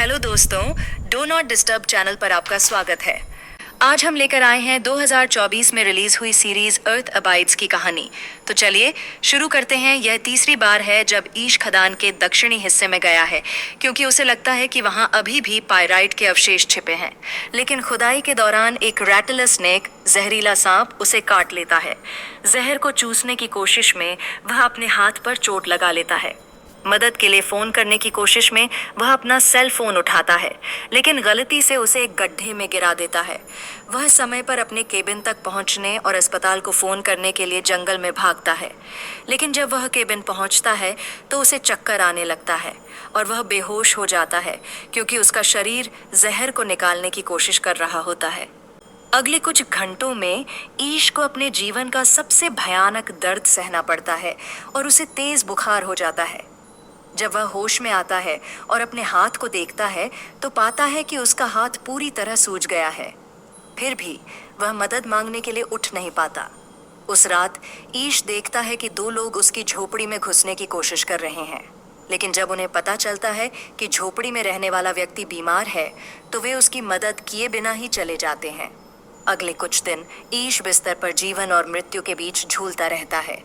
Hello दोस्तों, do not disturb channel पर आपका स्वागत है। आज हम लेकर आए हैं 2024 में रिलीज हुई सीरीज अर्थ अबाइड्स की कहानी। तो चलिए शुरू करते हैं। यह तीसरी बार है जब ईश खदान के दक्षिणी हिस्से में गया है, क्योंकि उसे लगता है कि वहां अभी भी पायराइट के अवशेष छिपे हैं। लेकिन खुदाई के दौरान एक रैटलर स्नेक, जहरीला सांप, उसे काट लेता है। जहर को चूसने की कोशिश में वह अपने हाथ पर चोट लगा लेता है। मदद के लिए फोन करने की कोशिश में वह अपना सेल फोन उठाता है, लेकिन गलती से उसे एक गड्ढे में गिरा देता है। वह समय पर अपने केबिन तक पहुंचने और अस्पताल को फोन करने के लिए जंगल में भागता है, लेकिन जब वह केबिन पहुंचता है तो उसे चक्कर आने लगता है और वह बेहोश हो जाता है, क्योंकि उसका शरीर जहर को निकालने की कोशिश कर रहा होता है। अगले कुछ घंटों में ईश को अपने जीवन का सबसे भयानक दर्द सहना पड़ता है और उसे तेज बुखार हो जाता है। जब वह होश में आता है और अपने हाथ को देखता है तो पाता है कि उसका हाथ पूरी तरह सूज गया है। फिर भी वह मदद मांगने के लिए उठ नहीं पाता। उस रात ईश देखता है कि दो लोग उसकी झोपड़ी में घुसने की कोशिश कर रहे हैं, लेकिन जब उन्हें पता चलता है कि झोपड़ी में रहने वाला व्यक्ति बीमार है तो वे उसकी मदद किए बिना ही चले जाते हैं। अगले कुछ दिन ईश बिस्तर पर जीवन और मृत्यु के बीच झूलता रहता है,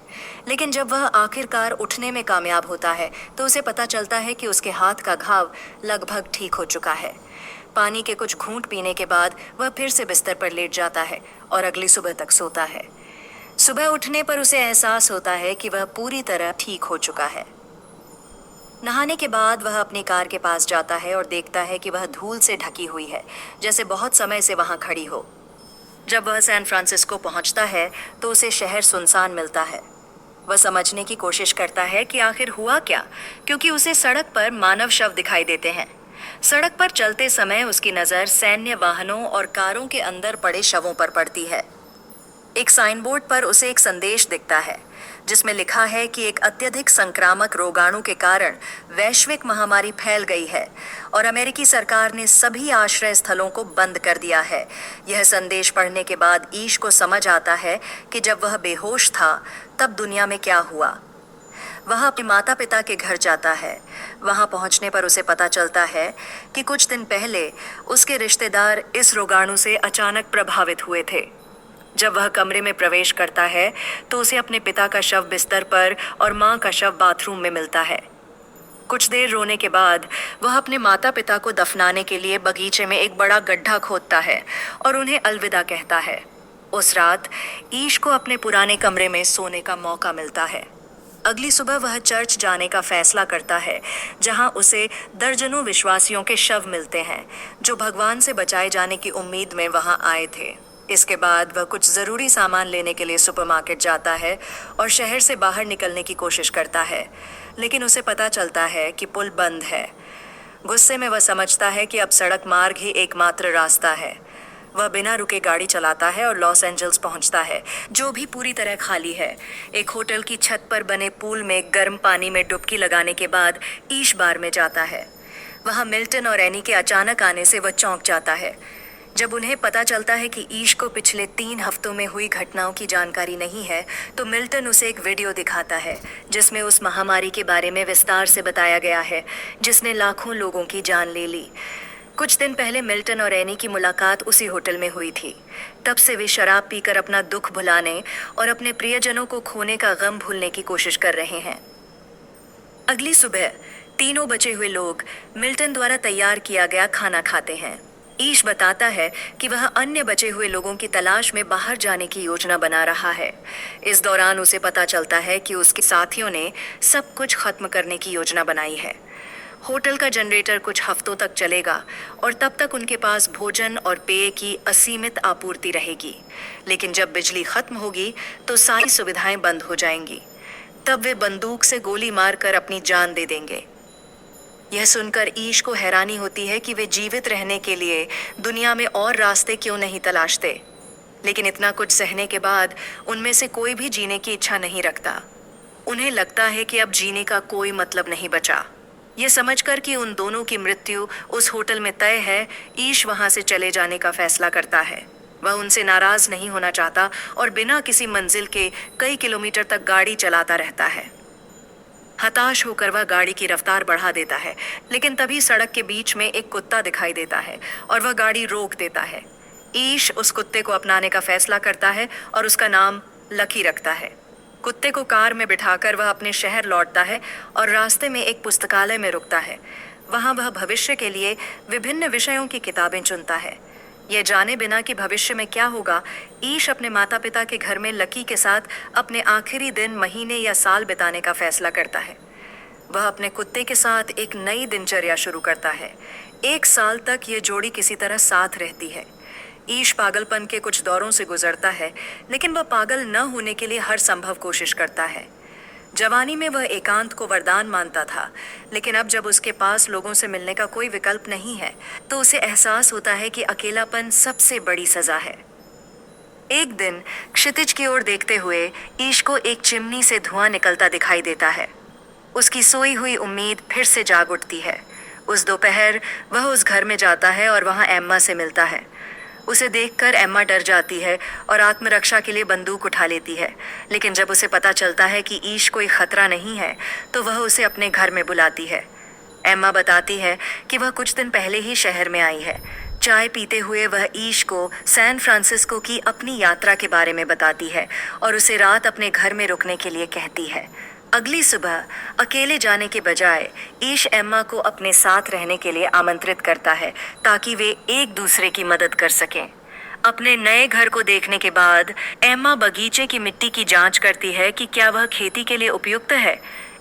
लेकिन जब वह आखिरकार उठने में कामयाब होता है तो उसे पता चलता है कि उसके हाथ का घाव लगभग ठीक हो चुका है। पानी के कुछ घूंट पीने के बाद वह फिर से बिस्तर पर लेट जाता है और अगली सुबह तक सोता है। सुबह उठने पर उसे एहसास होता है कि वह पूरी तरह ठीक हो चुका है। नहाने के बाद वह अपनी कार के पास जाता है और देखता है कि वह धूल से ढकी हुई है, जैसे बहुत समय से वहां खड़ी हो। जब वह सैन फ्रांसिस्को पहुंचता है तो उसे शहर सुनसान मिलता है। वह समझने की कोशिश करता है कि आखिर हुआ क्या, क्योंकि उसे सड़क पर मानव शव दिखाई देते हैं। सड़क पर चलते समय उसकी नज़र सैन्य वाहनों और कारों के अंदर पड़े शवों पर पड़ती है। एक साइन बोर्ड पर उसे एक संदेश दिखता है, जिसमें लिखा है कि एक अत्यधिक संक्रामक रोगाणु के कारण वैश्विक महामारी फैल गई है और अमेरिकी सरकार ने सभी आश्रय स्थलों को बंद कर दिया है। यह संदेश पढ़ने के बाद ईश को समझ आता है कि जब वह बेहोश था तब दुनिया में क्या हुआ। वह अपने माता पिता के घर जाता है। वहां पहुंचने पर उसे पता चलता है कि कुछ दिन पहले उसके रिश्तेदार इस रोगाणु से अचानक प्रभावित हुए थे। जब वह कमरे में प्रवेश करता है तो उसे अपने पिता का शव बिस्तर पर और मां का शव बाथरूम में मिलता है। कुछ देर रोने के बाद वह अपने माता पिता को दफनाने के लिए बगीचे में एक बड़ा गड्ढा खोदता है और उन्हें अलविदा कहता है। उस रात ईश को अपने पुराने कमरे में सोने का मौका मिलता है। अगली सुबह वह चर्च जाने का फैसला करता है, जहां उसे दर्जनों विश्वासियों के शव मिलते हैं जो भगवान से बचाए जाने की उम्मीद में वहां आए थे। इसके बाद वह कुछ ज़रूरी सामान लेने के लिए सुपरमार्केट जाता है और शहर से बाहर निकलने की कोशिश करता है, लेकिन उसे पता चलता है कि पुल बंद है। गुस्से में वह समझता है कि अब सड़क मार्ग ही एकमात्र रास्ता है। वह बिना रुके गाड़ी चलाता है और लॉस एंजल्स पहुंचता है, जो भी पूरी तरह खाली है। एक होटल की छत पर बने पूल में गर्म पानी में डुबकी लगाने के बाद ईश बार में जाता है। वहाँ मिल्टन और एनी के अचानक आने से वह चौंक जाता है। जब उन्हें पता चलता है कि ईश को पिछले 3 हफ्तों में हुई घटनाओं की जानकारी नहीं है तो मिल्टन उसे एक वीडियो दिखाता है, जिसमें उस महामारी के बारे में विस्तार से बताया गया है जिसने लाखों लोगों की जान ले ली। कुछ दिन पहले मिल्टन और एनी की मुलाकात उसी होटल में हुई थी। तब से वे शराब पीकर अपना दुख भुलाने और अपने प्रियजनों को खोने का गम भूलने की कोशिश कर रहे हैं। अगली सुबह तीनों बचे हुए लोग मिल्टन द्वारा तैयार किया गया खाना खाते हैं। ईश बताता है कि वह अन्य बचे हुए लोगों की तलाश में बाहर जाने की योजना बना रहा है। इस दौरान उसे पता चलता है कि उसके साथियों ने सब कुछ खत्म करने की योजना बनाई है। होटल का जनरेटर कुछ हफ्तों तक चलेगा और तब तक उनके पास भोजन और पेय की असीमित आपूर्ति रहेगी, लेकिन जब बिजली खत्म होगी तो सारी सुविधाएं बंद हो जाएंगी। तब वे बंदूक से गोली मारकर अपनी जान दे देंगे। यह सुनकर ईश को हैरानी होती है कि वे जीवित रहने के लिए दुनिया में और रास्ते क्यों नहीं तलाशते, लेकिन इतना कुछ सहने के बाद उनमें से कोई भी जीने की इच्छा नहीं रखता। उन्हें लगता है कि अब जीने का कोई मतलब नहीं बचा। ये समझकर कि उन दोनों की मृत्यु उस होटल में तय है, ईश वहां से चले जाने का फैसला करता है। वह उनसे नाराज नहीं होना चाहता और बिना किसी मंजिल के कई किलोमीटर तक गाड़ी चलाता रहता है। हताश होकर वह गाड़ी की रफ्तार बढ़ा देता है, लेकिन तभी सड़क के बीच में एक कुत्ता दिखाई देता है और वह गाड़ी रोक देता है। ईश उस कुत्ते को अपनाने का फैसला करता है और उसका नाम लकी रखता है। कुत्ते को कार में बिठाकर वह अपने शहर लौटता है और रास्ते में एक पुस्तकालय में रुकता है। वहाँ वह भविष्य के लिए विभिन्न विषयों की किताबें चुनता है। यह जाने बिना कि भविष्य में क्या होगा, ईश अपने माता पिता के घर में लकी के साथ अपने आखिरी दिन, महीने या साल बिताने का फैसला करता है। वह अपने कुत्ते के साथ एक नई दिनचर्या शुरू करता है। 1 साल तक ये जोड़ी किसी तरह साथ रहती है। ईश पागलपन के कुछ दौरों से गुजरता है, लेकिन वह पागल न होने के लिए हर संभव कोशिश करता है। जवानी में वह एकांत को वरदान मानता था, लेकिन अब जब उसके पास लोगों से मिलने का कोई विकल्प नहीं है, तो उसे एहसास होता है कि अकेलापन सबसे बड़ी सजा है। एक दिन क्षितिज की ओर देखते हुए ईश को एक चिमनी से धुआं निकलता दिखाई देता है। उसकी सोई हुई उम्मीद फिर से जाग उठती है। उस दोपहर वह उस घर में जाता है और वहां एम्मा से मिलता है। उसे देखकर एम्मा डर जाती है और आत्मरक्षा के लिए बंदूक उठा लेती है, लेकिन जब उसे पता चलता है कि ईश कोई खतरा नहीं है, तो वह उसे अपने घर में बुलाती है। एम्मा बताती है कि वह कुछ दिन पहले ही शहर में आई है। चाय पीते हुए वह ईश को सैन फ्रांसिस्को की अपनी यात्रा के बारे में बताती है और उसे रात अपने घर में रुकने के लिए कहती है। अगली सुबह अकेले जाने के बजाय ईश एम्मा को अपने साथ रहने के लिए आमंत्रित करता है, ताकि वे एक दूसरे की मदद कर सकें। अपने नए घर को देखने के बाद एम्मा बगीचे की मिट्टी की जांच करती है कि क्या वह खेती के लिए उपयुक्त है।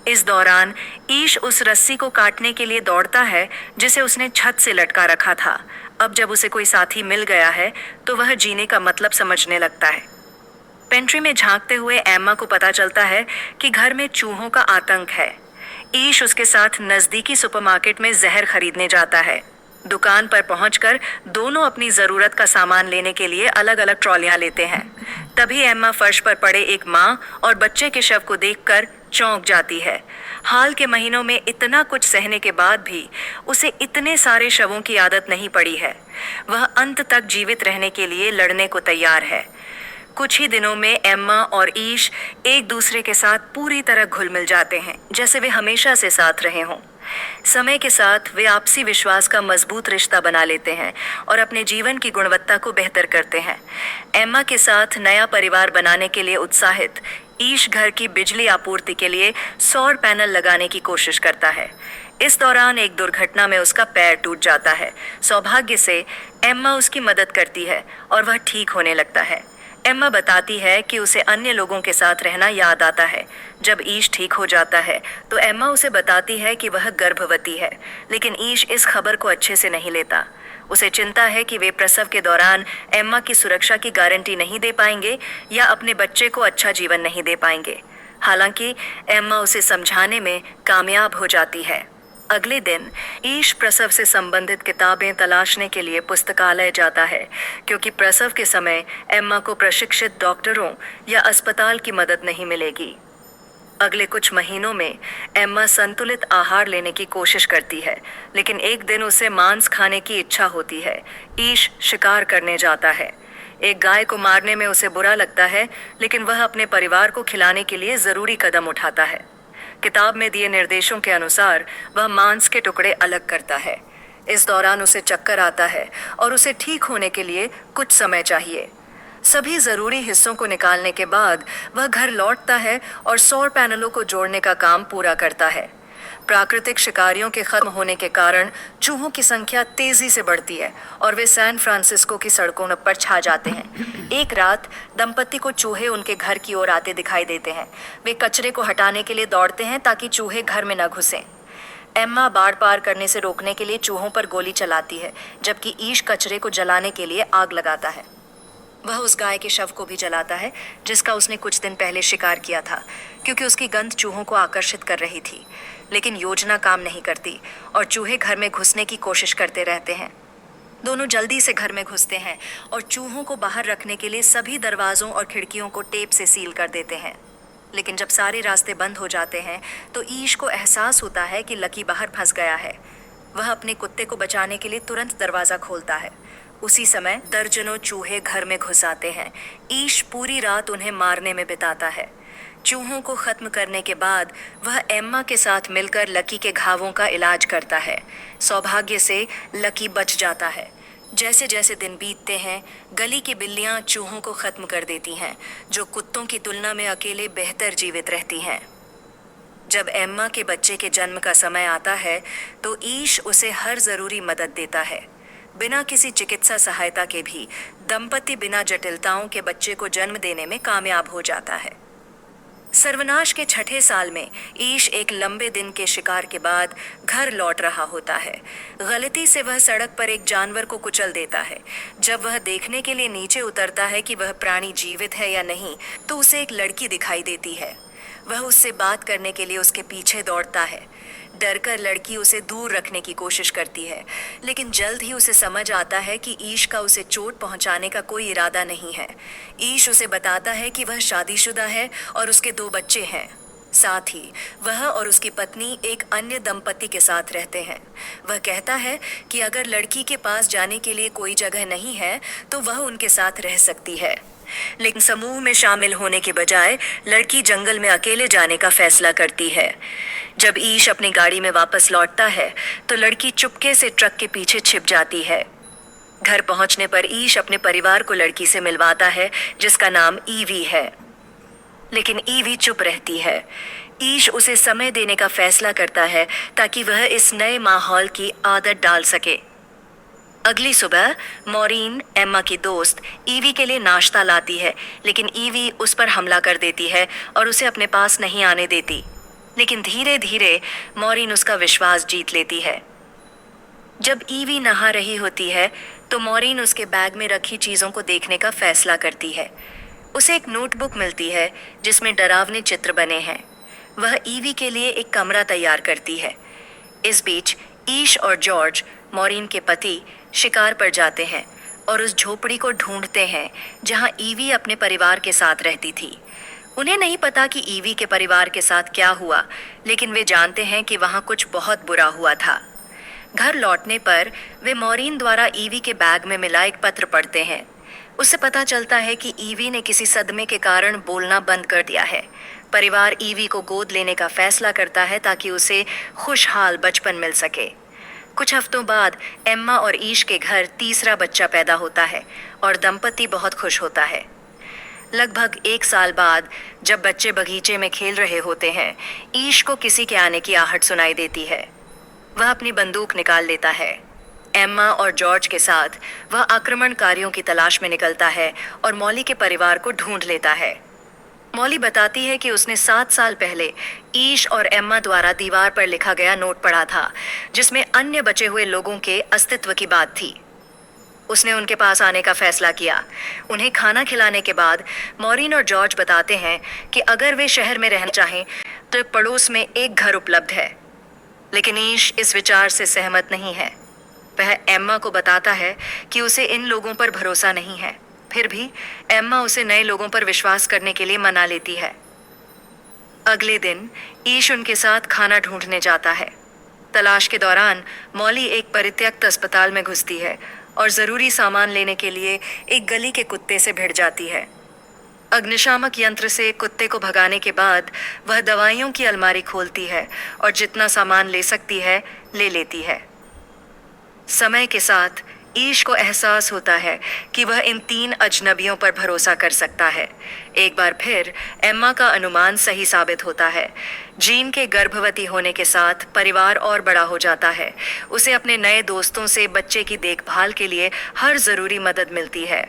इस दौरान ईश उस रस्सी को काटने के लिए दौड़ता है जिसे उसने छत से लटका रखा था। अब जब उसे कोई साथी मिल गया है, तो वह जीने का मतलब समझने लगता है। पेंट्री में झांकते हुए एम्मा को पता चलता है कि घर में चूहों का आतंक है। ईश उसके साथ नजदीकी सुपरमार्केट में जहर खरीदने जाता है। दुकान पर पहुंचकर दोनों अपनी जरूरत का सामान लेने के लिए अलग अलग ट्रॉलियां लेते हैं। तभी एम्मा फर्श पर पड़े एक माँ और बच्चे के शव को देखकर चौंक जाती है। हाल के महीनों में इतना कुछ सहने के बाद भी उसे इतने सारे शवों की आदत नहीं पड़ी है। वह अंत तक जीवित रहने के लिए लड़ने को तैयार है। कुछ ही दिनों में एम्मा और ईश एक दूसरे के साथ पूरी तरह घुल मिल जाते हैं, जैसे वे हमेशा से साथ रहे हों। समय के साथ वे आपसी विश्वास का मजबूत रिश्ता बना लेते हैं और अपने जीवन की गुणवत्ता को बेहतर करते हैं। एम्मा के साथ नया परिवार बनाने के लिए उत्साहित ईश घर की बिजली आपूर्ति के लिए सौर पैनल लगाने की कोशिश करता है। इस दौरान एक दुर्घटना में उसका पैर टूट जाता है। सौभाग्य से एम्मा उसकी मदद करती है और वह ठीक होने लगता है। एम्मा बताती है कि उसे अन्य लोगों के साथ रहना याद आता है। जब ईश ठीक हो जाता है, तो एम्मा उसे बताती है कि वह गर्भवती है, लेकिन ईश इस खबर को अच्छे से नहीं लेता। उसे चिंता है कि वे प्रसव के दौरान एम्मा की सुरक्षा की गारंटी नहीं दे पाएंगे या अपने बच्चे को अच्छा जीवन नहीं दे पाएंगे। हालांकि एम्मा उसे समझाने में कामयाब हो जाती है। अगले दिन ईश प्रसव से संबंधित किताबें तलाशने के लिए पुस्तकालय जाता है, क्योंकि प्रसव के समय एम्मा को प्रशिक्षित डॉक्टरों या अस्पताल की मदद नहीं मिलेगी। अगले कुछ महीनों में एम्मा संतुलित आहार लेने की कोशिश करती है, लेकिन एक दिन उसे मांस खाने की इच्छा होती है। ईश शिकार करने जाता है। एक गाय को मारने में उसे बुरा लगता है, लेकिन वह अपने परिवार को खिलाने के लिए जरूरी कदम उठाता है। किताब में दिए निर्देशों के अनुसार वह मांस के टुकड़े अलग करता है। इस दौरान उसे चक्कर आता है और उसे ठीक होने के लिए कुछ समय चाहिए। सभी जरूरी हिस्सों को निकालने के बाद वह घर लौटता है और सौर पैनलों को जोड़ने का काम पूरा करता है। प्राकृतिक शिकारियों के खत्म होने के कारण चूहों की संख्या तेजी से बढ़ती है और वे सैन फ्रांसिस्को की सड़कों पर छा जाते हैं। एक रात दंपति को चूहे उनके घर की ओर आते दिखाई देते हैं। वे कचरे को हटाने के लिए दौड़ते हैं ताकि चूहे घर में न घुसें। एम्मा बाढ़ पार करने से रोकने के लिए चूहों पर गोली चलाती है, जबकि ईश कचरे को जलाने के लिए आग लगाता है। वह उस गाय के शव को भी जलाता है जिसका उसने कुछ दिन पहले शिकार किया था, क्योंकि उसकी गंध चूहों को आकर्षित कर रही थी। लेकिन योजना काम नहीं करती और चूहे घर में घुसने की कोशिश करते रहते हैं। दोनों जल्दी से घर में घुसते हैं और चूहों को बाहर रखने के लिए सभी दरवाजों और खिड़कियों को टेप से सील कर देते हैं। लेकिन जब सारे रास्ते बंद हो जाते हैं, तो ईश को एहसास होता है कि लकी बाहर फंस गया है। वह अपने कुत्ते को बचाने के लिए तुरंत दरवाजा खोलता है। उसी समय दर्जनों चूहे घर में घुस आते हैं। ईश पूरी रात उन्हें मारने में बिताता है। चूहों को खत्म करने के बाद वह एम्मा के साथ मिलकर लकी के घावों का इलाज करता है। सौभाग्य से लकी बच जाता है। जैसे जैसे दिन बीतते हैं, गली की बिल्लियां चूहों को खत्म कर देती हैं, जो कुत्तों की तुलना में अकेले बेहतर जीवित रहती हैं। जब एम्मा के बच्चे के जन्म का समय आता है, तो ईश उसे हर जरूरी मदद देता है। बिना किसी चिकित्सा सहायता के भी दंपति बिना जटिलताओं के बच्चे को जन्म देने में कामयाब हो जाता है। सर्वनाश के छठे साल में ईश एक लंबे दिन के शिकार के बाद घर लौट रहा होता है। गलती से वह सड़क पर एक जानवर को कुचल देता है। जब वह देखने के लिए नीचे उतरता है कि वह प्राणी जीवित है या नहीं, तो उसे एक लड़की दिखाई देती है। वह उससे बात करने के लिए उसके पीछे दौड़ता है। डरकर लड़की उसे दूर रखने की कोशिश करती है, लेकिन जल्द ही उसे समझ आता है कि ईश का उसे चोट पहुंचाने का कोई इरादा नहीं है। ईश उसे बताता है कि वह शादीशुदा है और उसके 2 बच्चे हैं। साथ ही वह और उसकी पत्नी एक अन्य दंपति के साथ रहते हैं। वह कहता है कि अगर लड़की के पास जाने के लिए कोई जगह नहीं है, तो वह उनके साथ रह सकती है। लेकिन समूह में शामिल होने के बजाय लड़की जंगल में अकेले जाने का फैसला करती है। जब ईश अपनी गाड़ी में वापस लौटता है, तो लड़की चुपके से ट्रक के पीछे छिप जाती है। घर पहुंचने पर ईश अपने परिवार को लड़की से मिलवाता है, जिसका नाम ईवी है। लेकिन ईवी चुप रहती है। ईश उसे समय देने का फैसला करता है ताकि वह इस नए माहौल की आदत डाल सके। अगली सुबह मॉरीन, एम्मा की दोस्त, ईवी के लिए नाश्ता लाती है, लेकिन ईवी उस पर हमला कर देती है और उसे अपने पास नहीं आने देती। लेकिन धीरे धीरे मॉरीन उसका विश्वास जीत लेती है। जब ईवी नहा रही होती है, तो मॉरीन उसके बैग में रखी चीजों को देखने का फैसला करती है। उसे एक नोटबुक मिलती है जिसमें डरावने चित्र बने हैं। वह ईवी के लिए एक कमरा तैयार करती है। इस बीच ईश और जॉर्ज, मॉरीन के पति, शिकार पर जाते हैं और उस झोपड़ी को ढूंढते हैं जहां ईवी अपने परिवार के साथ रहती थी। उन्हें नहीं पता कि ईवी के परिवार के साथ क्या हुआ, लेकिन वे जानते हैं कि वहां कुछ बहुत बुरा हुआ था। घर लौटने पर वे मॉरीन द्वारा ईवी के बैग में मिला एक पत्र पढ़ते हैं। उससे पता चलता है कि ईवी ने किसी सदमे के कारण बोलना बंद कर दिया है। परिवार ईवी को गोद लेने का फैसला करता है ताकि उसे खुशहाल बचपन मिल सके। कुछ हफ्तों बाद एम्मा और ईश के घर तीसरा बच्चा पैदा होता है और दंपति बहुत खुश होता है। लगभग 1 साल बाद जब बच्चे बगीचे में खेल रहे होते हैं, ईश को किसी के आने की आहट सुनाई देती है। वह अपनी बंदूक निकाल लेता है। एम्मा और जॉर्ज के साथ वह आक्रमणकारियों की तलाश में निकलता है और मॉली के परिवार को ढूंढ लेता है। मॉली बताती है कि उसने 7 साल पहले ईश और एम्मा द्वारा दीवार पर लिखा गया नोट पढ़ा था, जिसमें अन्य बचे हुए लोगों के अस्तित्व की बात थी। उसने उनके पास आने का फैसला किया। उन्हें खाना खिलाने के बाद मॉरीन और जॉर्ज बताते हैं कि अगर वे शहर में रहना चाहें तो पड़ोस में एक घर उपलब्ध है। लेकिन ईश इस विचार से सहमत नहीं है। वह एम्मा को बताता है कि उसे इन लोगों पर भरोसा नहीं है। फिर भी एम्मा उसे नए लोगों पर विश्वास करने के लिए मना लेती है। अगले दिन ईश उनके साथ खाना ढूंढने जाता है। तलाश के दौरान मॉली एक परित्यक्त अस्पताल में घुसती है और जरूरी सामान लेने के लिए एक गली के कुत्ते से भिड़ जाती है। अग्निशामक यंत्र से कुत्ते को भगाने के बाद वह दवाइयों की अलमारी खोलती है और जितना सामान ले सकती है ले लेती है। समय के साथ ईश को एहसास होता है कि वह इन 3 अजनबियों पर भरोसा कर सकता है। एक बार फिर एम्मा का अनुमान सही साबित होता है। जीन के गर्भवती होने के साथ परिवार और बड़ा हो जाता है। उसे अपने नए दोस्तों से बच्चे की देखभाल के लिए हर जरूरी मदद मिलती है।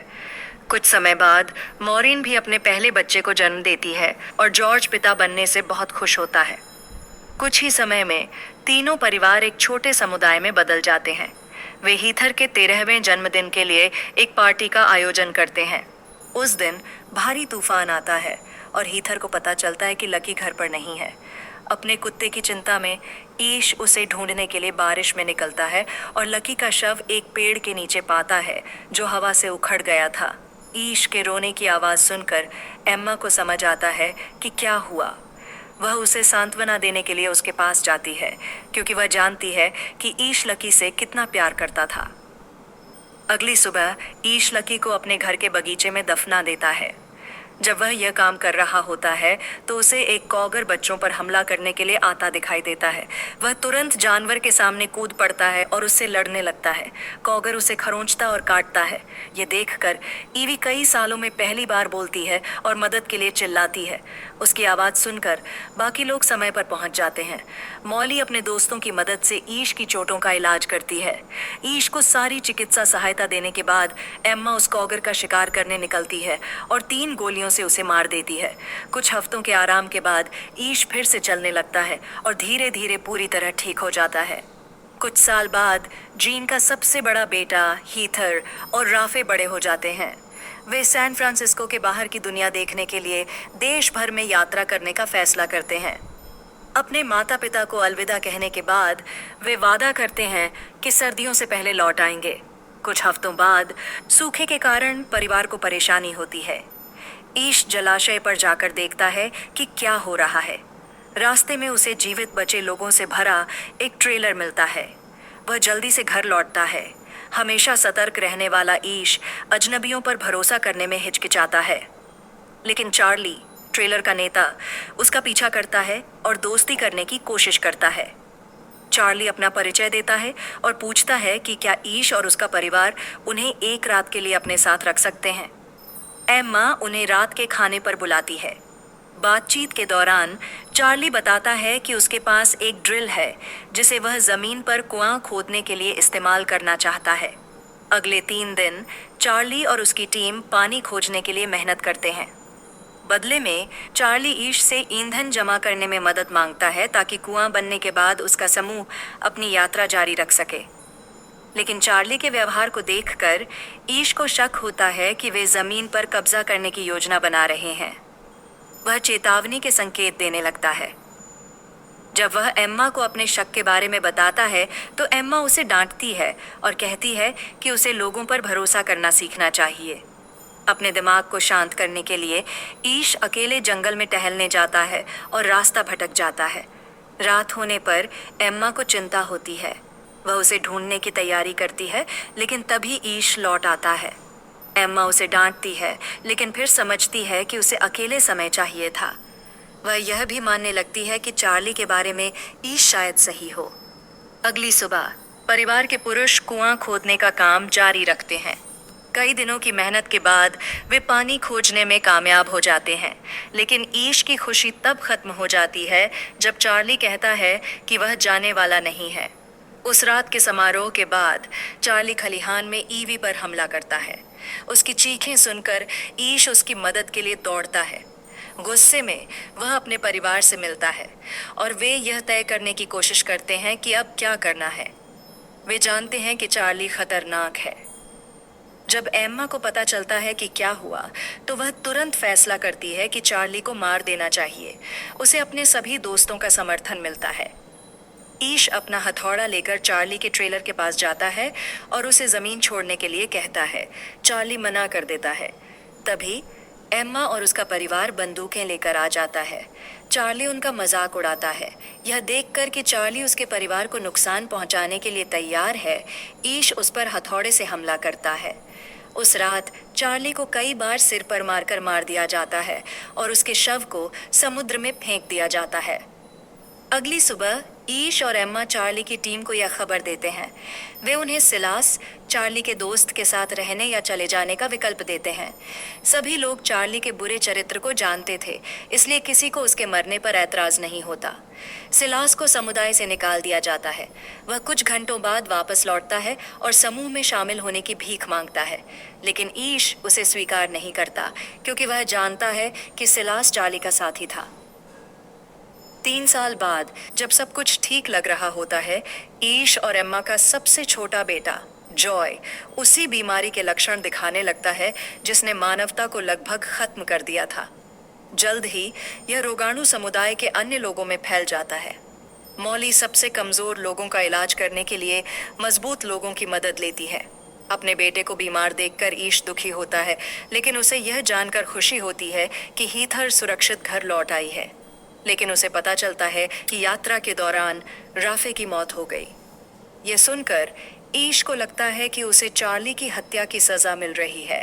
कुछ समय बाद मॉरीन भी अपने पहले बच्चे को जन्म देती है और जॉर्ज पिता बनने से बहुत खुश होता है। कुछ ही समय में तीनों परिवार एक छोटे समुदाय में बदल जाते हैं। वे हीथर के 13वें जन्मदिन के लिए एक पार्टी का आयोजन करते हैं। उस दिन भारी तूफान आता है और हीथर को पता चलता है कि लकी घर पर नहीं है। अपने कुत्ते की चिंता में ईश उसे ढूंढने के लिए बारिश में निकलता है और लकी का शव एक पेड़ के नीचे पाता है जो हवा से उखड़ गया था। ईश के रोने की आवाज़ सुनकर एम्मा को समझ आता है कि क्या हुआ। वह उसे सांत्वना देने के लिए उसके पास जाती है, क्योंकि वह जानती है कि ईश लकी से कितना प्यार करता था। अगली सुबह ईश लकी को अपने घर के बगीचे में दफना देता है। जब वह यह काम कर रहा होता है तो उसे एक कॉगर बच्चों पर हमला करने के लिए आता दिखाई देता है। वह तुरंत जानवर के सामने कूद पड़ता है और उससे लड़ने लगता है। कॉगर उसे खरोंचता और काटता है। ये देखकर ईवी कई सालों में पहली बार बोलती है और मदद के लिए चिल्लाती है। उसकी आवाज़ सुनकर बाकी लोग समय पर पहुंच जाते हैं। मॉली अपने दोस्तों की मदद से ईश की चोटों का इलाज करती है। ईश को सारी चिकित्सा सहायता देने के बाद एम्मा उस कॉगर का शिकार करने निकलती है और 3 गोलियों से उसे मार देती है। कुछ हफ्तों के आराम के बाद ईश फिर से चलने लगता है और धीरे धीरे पूरी तरह ठीक हो जाता है। कुछ साल बाद जीन का सबसे बड़ा बेटा हीथर और राफे बड़े हो जाते हैं। वे सैन फ्रांसिस्को के बाहर की दुनिया देखने के लिए देश भर में यात्रा करने का फैसला करते हैं। अपने माता पिता को अलविदा कहने के बाद वे वादा करते हैं कि सर्दियों से पहले लौट आएंगे। कुछ हफ्तों बाद सूखे के कारण परिवार को परेशानी होती है। ईश जलाशय पर जाकर देखता है कि क्या हो रहा है। रास्ते में उसे जीवित बचे लोगों से भरा एक ट्रेलर मिलता है। वह जल्दी से घर लौटता है। हमेशा सतर्क रहने वाला ईश अजनबियों पर भरोसा करने में हिचकिचाता है, लेकिन चार्ली, ट्रेलर का नेता, उसका पीछा करता है और दोस्ती करने की कोशिश करता है। चार्ली अपना परिचय देता है और पूछता है कि क्या ईश और उसका परिवार उन्हें एक रात के लिए अपने साथ रख सकते हैं। एम्मा उन्हें रात के खाने पर बुलाती है। बातचीत के दौरान चार्ली बताता है कि उसके पास एक ड्रिल है जिसे वह जमीन पर कुआं खोदने के लिए इस्तेमाल करना चाहता है। अगले 3 दिन चार्ली और उसकी टीम पानी खोजने के लिए मेहनत करते हैं। बदले में चार्ली ईश से ईंधन जमा करने में मदद मांगता है ताकि कुआं बनने के बाद उसका समूह अपनी यात्रा जारी रख सके। लेकिन चार्ली के व्यवहार को देखकर ईश को शक होता है कि वे जमीन पर कब्जा करने की योजना बना रहे हैं। वह चेतावनी के संकेत देने लगता है। जब वह एम्मा को अपने शक के बारे में बताता है तो एम्मा उसे डांटती है और कहती है कि उसे लोगों पर भरोसा करना सीखना चाहिए। अपने दिमाग को शांत करने के लिए ईश अकेले जंगल में टहलने जाता है और रास्ता भटक जाता है। रात होने पर एम्मा को चिंता होती है। वह उसे ढूंढने की तैयारी करती है, लेकिन तभी ईश लौट आता है। एम्मा उसे डांटती है, लेकिन फिर समझती है कि उसे अकेले समय चाहिए था। वह यह भी मानने लगती है कि चार्ली के बारे में ईश शायद सही हो। अगली सुबह परिवार के पुरुष कुआं खोदने का काम जारी रखते हैं। कई दिनों की मेहनत के बाद वे पानी खोजने में कामयाब हो जाते हैं, लेकिन ईश की खुशी तब खत्म हो जाती है जब चार्ली कहता है कि वह जाने वाला नहीं है। उस रात के समारोह के बाद चार्ली खलिहान में ईवी पर हमला करता है। उसकी चीखें सुनकर ईश उसकी मदद के लिए दौड़ता है। गुस्से में वह अपने परिवार से मिलता है और वे यह तय करने की कोशिश करते हैं कि अब क्या करना है। वे जानते हैं कि चार्ली खतरनाक है। जब एम्मा को पता चलता है कि क्या हुआ तो वह तुरंत फैसला करती है कि चार्ली को मार देना चाहिए। उसे अपने सभी दोस्तों का समर्थन मिलता है। ईश अपना हथौड़ा लेकर चार्ली के ट्रेलर के पास जाता है और उसे जमीन छोड़ने के लिए कहता है। चार्ली मना कर देता है। तभी एम्मा और उसका परिवार बंदूकें लेकर आ जाता है। चार्ली उनका मजाक उड़ाता है। यह देखकर कि चार्ली उसके परिवार को नुकसान पहुंचाने के लिए तैयार है, ईश उस पर हथौड़े से हमला करता है। उस रात चार्ली को कई बार सिर पर मारकर मार दिया जाता है और उसके शव को समुद्र में फेंक दिया जाता है। अगली सुबह ईश और एम्मा चार्ली की टीम को यह खबर देते हैं। वे उन्हें सिलास, चार्ली के दोस्त के साथ रहने या चले जाने का विकल्प देते हैं। सभी लोग चार्ली के बुरे चरित्र को जानते थे, इसलिए किसी को उसके मरने पर ऐतराज नहीं होता। सिलास को समुदाय से निकाल दिया जाता है। वह कुछ घंटों बाद वापस लौटता है और समूह में शामिल होने की भीख मांगता है, लेकिन ईश उसे स्वीकार नहीं करता क्योंकि वह जानता है कि सिलास चार्ली का साथी था। 3 साल बाद जब सब कुछ ठीक लग रहा होता है, ईश और एम्मा का सबसे छोटा बेटा जॉय उसी बीमारी के लक्षण दिखाने लगता है जिसने मानवता को लगभग खत्म कर दिया था। जल्द ही यह रोगाणु समुदाय के अन्य लोगों में फैल जाता है। मॉली सबसे कमजोर लोगों का इलाज करने के लिए मजबूत लोगों की मदद लेती है। अपने बेटे को बीमार देखकर ईश दुखी होता है, लेकिन उसे यह जानकर खुशी होती है कि हीथर सुरक्षित घर लौट आई है। लेकिन उसे पता चलता है कि यात्रा के दौरान राफे की मौत हो गई। यह सुनकर ईश को लगता है कि उसे चार्ली की हत्या की सजा मिल रही है।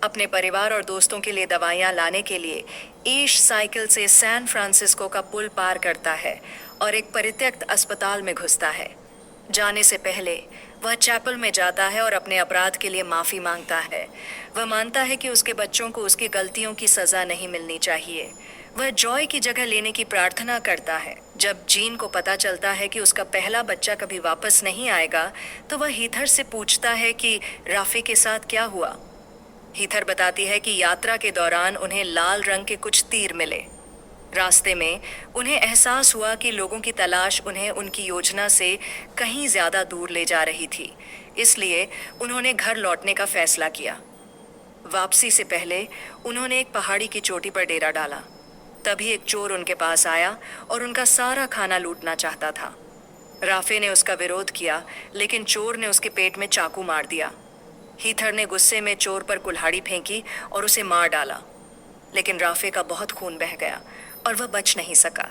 अपने परिवार और दोस्तों के लिए दवाइयां लाने के लिए ईश साइकिल से सैन फ्रांसिस्को का पुल पार करता है और एक परित्यक्त अस्पताल में घुसता है। जाने से पहले वह चैपल में जाता है और अपने अपराध के लिए माफी मांगता है। वह मानता है कि उसके बच्चों को उसकी गलतियों की सजा नहीं मिलनी चाहिए। वह जॉय की जगह लेने की प्रार्थना करता है। जब जीन को पता चलता है कि उसका पहला बच्चा कभी वापस नहीं आएगा, तो वह हीथर से पूछता है कि राफी के साथ क्या हुआ। हीथर बताती है कि यात्रा के दौरान उन्हें लाल रंग के कुछ तीर मिले। रास्ते में उन्हें एहसास हुआ कि लोगों की तलाश उन्हें उनकी योजना से कहीं ज्यादा दूर ले जा रही थी, इसलिए उन्होंने घर लौटने का फैसला किया। वापसी से पहले उन्होंने एक पहाड़ी की चोटी पर डेरा डाला। तभी एक चोर उनके पास आया और उनका सारा खाना लूटना चाहता था। राफे ने उसका विरोध किया, लेकिन चोर ने उसके पेट में चाकू मार दिया। हीथर ने गुस्से में चोर पर कुल्हाड़ी फेंकी और उसे मार डाला, लेकिन राफे का बहुत खून बह गया और वह बच नहीं सका।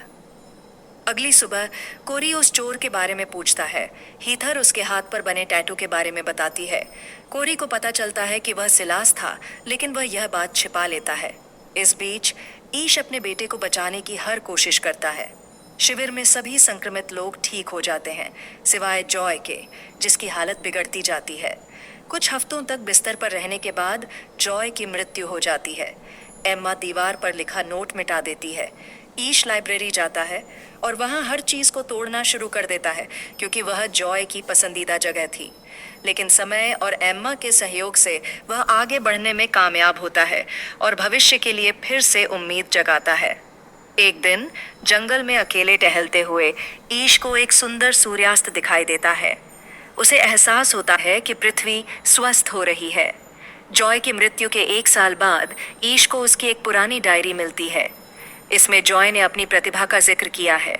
अगली सुबह कोरी उस चोर के बारे में पूछता है। हीथर उसके हाथ पर बने टैटू के बारे में बताती है। कोरी को पता चलता है कि वह सिलास था, लेकिन वह यह बात छिपा लेता है। इस बीच ईश अपने बेटे को बचाने की हर कोशिश करता है। शिविर में सभी संक्रमित लोग ठीक हो जाते हैं, सिवाय जॉय के, जिसकी हालत बिगड़ती जाती है। कुछ हफ्तों तक बिस्तर पर रहने के बाद जॉय की मृत्यु हो जाती है। एम्मा दीवार पर लिखा नोट मिटा देती है। ईश लाइब्रेरी जाता है और वहां हर चीज को तोड़ना शुरू कर देता है, क्योंकि वह जॉय की पसंदीदा जगह थी। लेकिन समय और एम्मा के सहयोग से वह आगे बढ़ने में कामयाब होता है और भविष्य के लिए फिर से उम्मीद जगाता है। एक दिन जंगल में अकेले टहलते हुए ईश को एक सुंदर सूर्यास्त दिखाई देता है। उसे एहसास होता है कि पृथ्वी स्वस्थ हो रही है। जॉय की मृत्यु के 1 साल बाद ईश को उसकी एक पुरानी डायरी मिलती है। इसमें जॉय ने अपनी प्रतिभा का जिक्र किया है।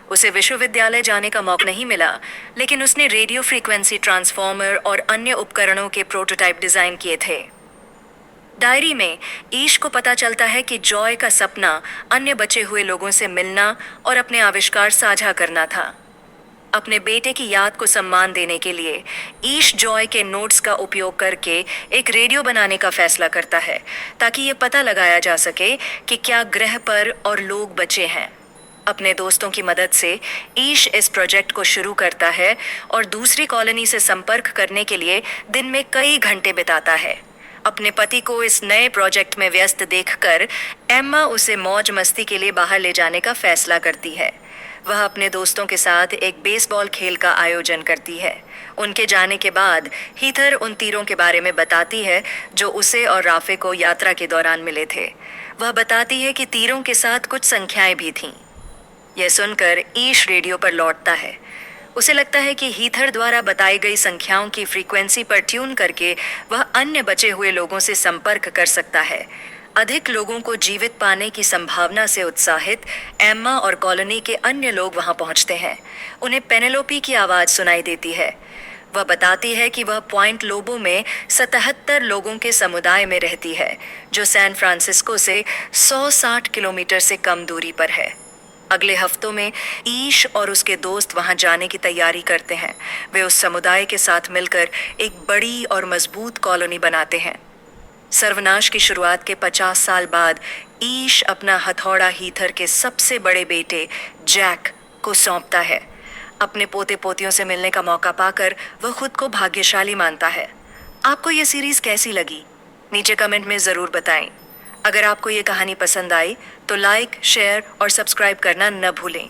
उसे विश्वविद्यालय जाने का मौका नहीं मिला, लेकिन उसने रेडियो फ्रीक्वेंसी ट्रांसफॉर्मर और अन्य उपकरणों के प्रोटोटाइप डिजाइन किए थे। डायरी में ईश को पता चलता है कि जॉय का सपना अन्य बचे हुए लोगों से मिलना और अपने आविष्कार साझा करना था। अपने बेटे की याद को सम्मान देने के लिए ईश जॉय के नोट्स का उपयोग करके एक रेडियो बनाने का फैसला करता है, ताकि ये पता लगाया जा सके कि क्या ग्रह पर और लोग बचे हैं। अपने दोस्तों की मदद से ईश इस प्रोजेक्ट को शुरू करता है और दूसरी कॉलोनी से संपर्क करने के लिए दिन में कई घंटे बिताता है। अपने पति को इस नए प्रोजेक्ट में व्यस्त देखकर एम्मा उसे मौज मस्ती के लिए बाहर ले जाने का फैसला करती है। वह अपने दोस्तों के साथ एक बेसबॉल खेल का आयोजन करती है। उनके जाने के बाद हीथर उन तीरों के बारे में बताती है जो उसे और राफे को यात्रा के दौरान मिले थे। वह बताती है कि तीरों के साथ कुछ संख्याएं भी थीं। यह सुनकर ईश रेडियो पर लौटता है। उसे लगता है कि हीथर द्वारा बताई गई संख्याओं की फ्रीक्वेंसी पर ट्यून करके वह अन्य बचे हुए लोगों से संपर्क कर सकता है। अधिक लोगों को जीवित पाने की संभावना से उत्साहित एम्मा और कॉलोनी के अन्य लोग वहां पहुंचते हैं। उन्हें पेनेलोपी की आवाज सुनाई देती है। वह बताती है कि वह पॉइंट लोबो में 77 लोगों के समुदाय में रहती है, जो सैन फ्रांसिस्को से 160 किलोमीटर से कम दूरी पर है। अगले हफ्तों में ईश और उसके दोस्त वहां जाने की तैयारी करते हैं। वे उस समुदाय के साथ मिलकर एक बड़ी और मजबूत कॉलोनी बनाते हैं। सर्वनाश की शुरुआत के 50 साल बाद ईश अपना हथौड़ा हीथर के सबसे बड़े बेटे जैक को सौंपता है। अपने पोते पोतियों से मिलने का मौका पाकर वह खुद को भाग्यशाली मानता है। आपको यह सीरीज कैसी लगी? नीचे कमेंट में ज़रूर बताएं। अगर आपको ये कहानी पसंद आई तो लाइक, शेयर और सब्सक्राइब करना न भूलें।